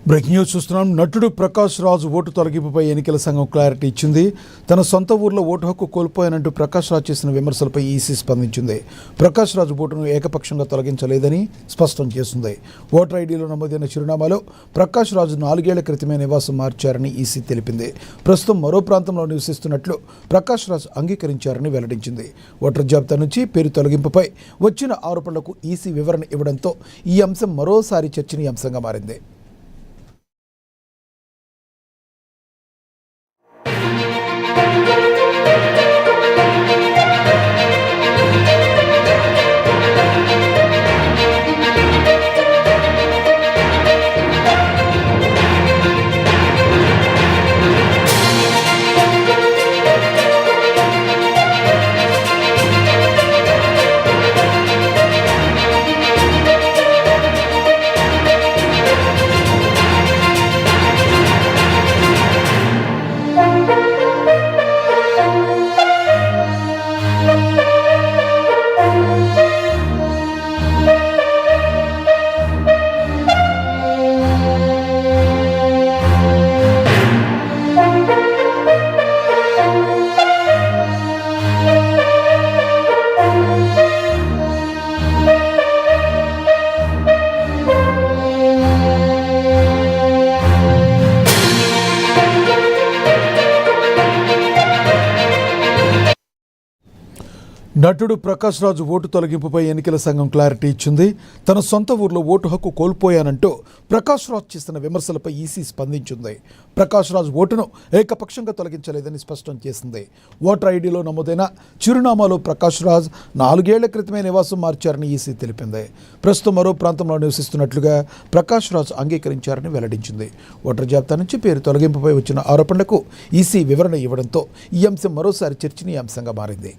Breaking news చూస్తున్నాం. నటుడు Prakash Raj vote తొలగింపుపై ఎన్నికల సంఘం క్లారిటీ ఇచ్చింది. తన సొంత ఊర్లో ఓటు హక్కు కోల్పోయానంటూ ప్రకాష్ రాజ్ చేసిన విమర్శలపై ఈసీ స్పందించింది. ప్రకాష్ రాజ్ ఓటును ఏకపక్షంగా తొలగించలేదని స్పష్టం చేసింది. ఓటర్ ఐడీలో నమోదైన చిరునామాలో ప్రకాష్ రాజ్ 4 ఏళ్ల క్రితమే నివాసం మార్చారని ఈసీ తెలిపింది. ప్రస్తుతం మరో ప్రాంతంలో నివసిస్తున్నట్లు ప్రకాష్ రాజ్ అంగీకరించారని వెల్లడించింది. ఓటర్ జాబితా నుంచి పేరు తొలగింపుపై వచ్చిన ఆరోపణలకు ఈసీ వివరణ ఇవ్వడంతో ఈ అంశం మరోసారి చర్చనీయాంశంగా మారింది. నటుడు ప్రకాష్ రాజ్ ఓటు తొలగింపుపై ఎన్నికల సంఘం క్లారిటీ ఇచ్చింది. తన సొంత ఊర్లో ఓటు హక్కు కోల్పోయానంటూ ప్రకాష్ రాజ్ చేసిన విమర్శలపై ఈసీ స్పందించింది. ప్రకాష్ రాజ్ ఓటును ఏకపక్షంగా తొలగించలేదని స్పష్టం చేసింది. ఓటర్ ఐడీలో నమోదైన చిరునామాలో ప్రకాష్ రాజ్ 4 ఏళ్ల క్రితమే నివాసం మార్చారని ఈసీ తెలిపింది. ప్రస్తుతం మరో ప్రాంతంలో నివసిస్తున్నట్లుగా ప్రకాష్ రాజ్ అంగీకరించారని వెల్లడించింది. ఓటర్ జాబితా నుంచి పేరు తొలగింపుపై వచ్చిన ఆరోపణలకు ఈసీ వివరణ ఇవ్వడంతో ఈ అంశం మరోసారి చర్చనీయాంశంగా మారింది.